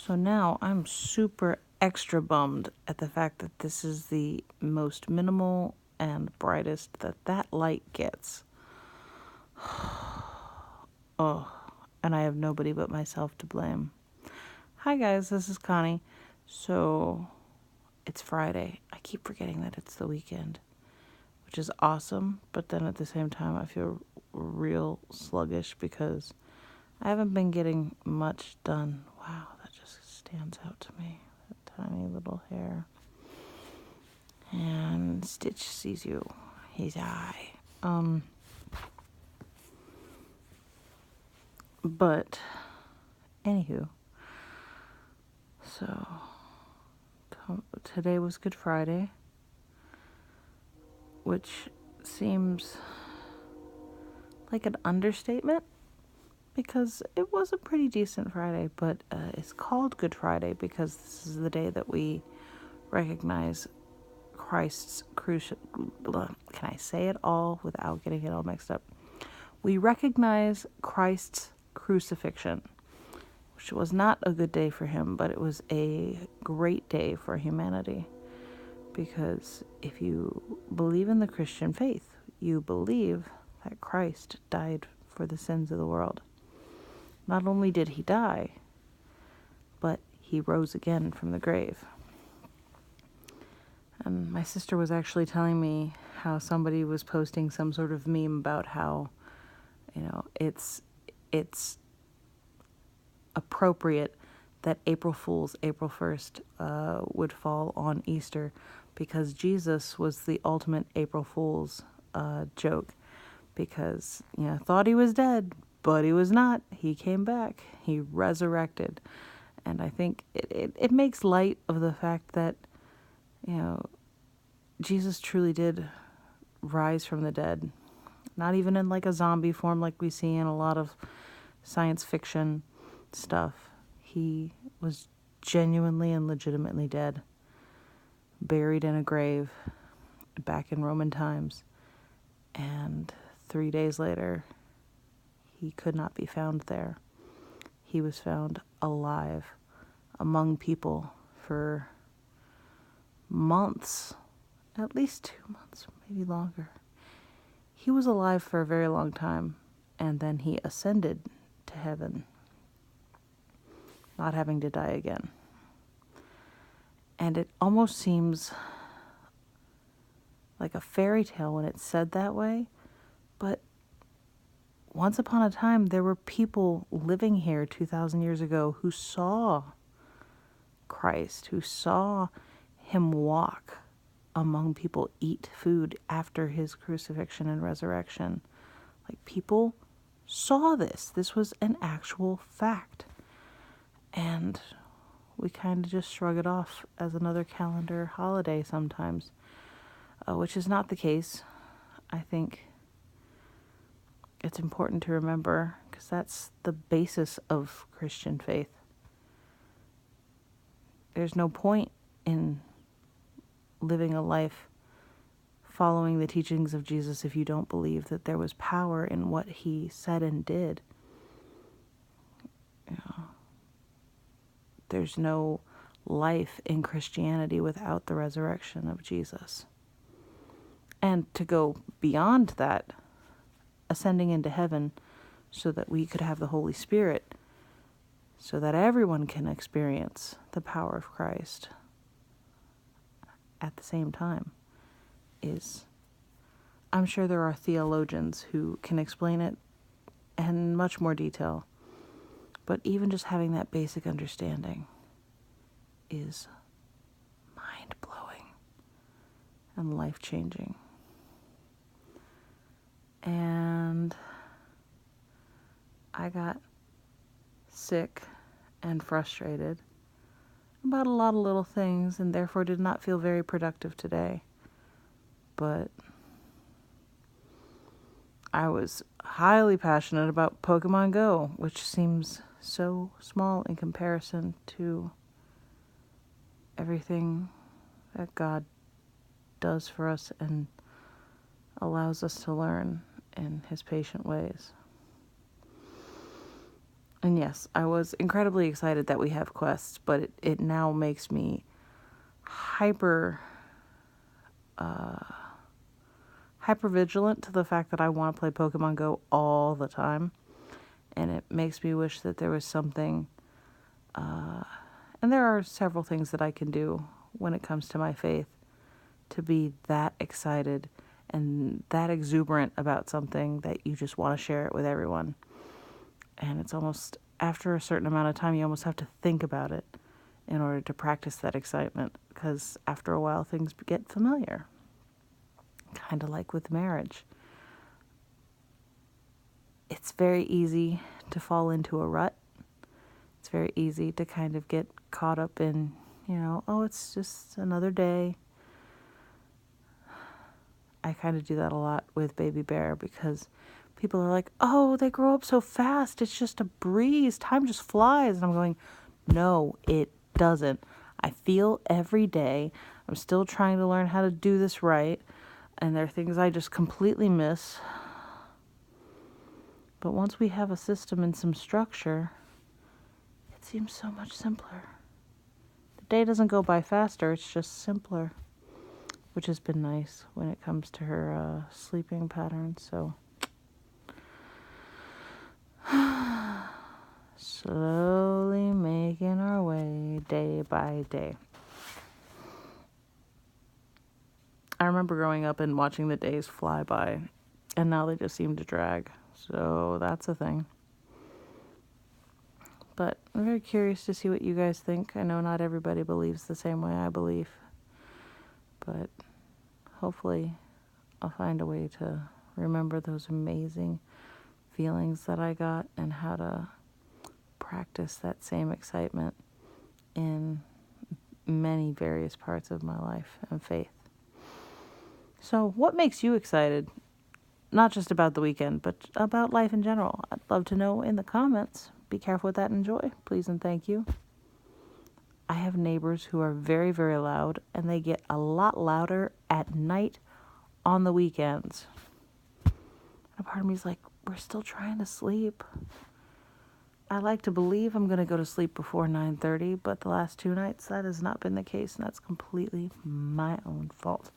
So now I'm super extra bummed at the fact that this is the most minimal and brightest that light gets. Oh, and I have nobody but myself to blame. Hi guys, this is Connie. So, it's Friday. I keep forgetting that it's the weekend, which is awesome, but then at the same time I feel real sluggish because I haven't been getting much done. Wow, that just stands out to me. That tiny little hair. And Stitch sees you. His eye. But, anywho. So, today was Good Friday, which seems like an understatement because it was a pretty decent Friday, but it's called Good Friday because this is the day that we recognize Christ's can I say it all without getting it all mixed up? We recognize Christ's crucifixion, which was not a good day for him, but it was a great day for humanity. Because if you believe in the Christian faith, you believe that Christ died for the sins of the world. Not only did he die, but he rose again from the grave. And my sister was actually telling me how somebody was posting some sort of meme about how, it's appropriate that April 1st, would fall on Easter because Jesus was the ultimate April Fool's joke because, thought he was dead, but he was not. He came back. He resurrected. And I think it makes light of the fact that, Jesus truly did rise from the dead. Not even in like a zombie form like we see in a lot of science fiction stuff. He was genuinely and legitimately dead, buried in a grave back in Roman times. And 3 days later, he could not be found there. He was found alive among people for months, at least 2 months, maybe longer. He was alive for a very long time, and then he ascended to heaven, not having to die again. And it almost seems like a fairy tale when it's said that way, but once upon a time, there were people living here 2,000 years ago who saw Christ, who saw him walk among people, eat food after his crucifixion and resurrection. Like, people saw this. This was an actual fact. And we kind of just shrug it off as another calendar holiday sometimes, which is not the case. I think it's important to remember because that's the basis of Christian faith. There's no point in living a life following the teachings of Jesus if you don't believe that there was power in what he said and did. There's no life in Christianity without the resurrection of Jesus. And to go beyond that, ascending into heaven so that we could have the Holy Spirit, so that everyone can experience the power of Christ at the same time, is, I'm sure there are theologians who can explain it in much more detail, but even just having that basic understanding is mind-blowing and life-changing. And I got sick and frustrated about a lot of little things and therefore did not feel very productive today. But I was highly passionate about Pokemon Go, which seems so small in comparison to everything that God does for us and allows us to learn in his patient ways. And yes, I was incredibly excited that we have quests, but it now makes me hyper vigilant to the fact that I want to play Pokemon Go all the time. And it makes me wish that there was something, and there are several things that I can do when it comes to my faith to be that excited and that exuberant about something that you just want to share it with everyone. And it's almost, after a certain amount of time, you almost have to think about it in order to practice that excitement, because after a while things get familiar. Kind of like with marriage. It's very easy to fall into a rut. It's very easy to kind of get caught up in, oh, it's just another day. I kind of do that a lot with Baby Bear, because people are like, oh, they grow up so fast. It's just a breeze. Time just flies. And I'm going, no, it doesn't. I feel every day. I'm still trying to learn how to do this right. And there are things I just completely miss. But once we have a system and some structure, it seems so much simpler. The day doesn't go by faster, it's just simpler, which has been nice when it comes to her sleeping patterns. So slowly making our way day by day. I remember growing up and watching the days fly by, and now they just seem to drag. So that's a thing. But I'm very curious to see what you guys think. I know not everybody believes the same way I believe, but hopefully I'll find a way to remember those amazing feelings that I got and how to practice that same excitement in many various parts of my life and faith. So what makes you excited? Not just about the weekend, but about life in general. I'd love to know in the comments. Be careful with that and enjoy, please and thank you. I have neighbors who are very, very loud, and they get a lot louder at night on the weekends. And part of me is like, we're still trying to sleep. I like to believe I'm going to go to sleep before 9:30, but the last 2 nights that has not been the case, and that's completely my own fault.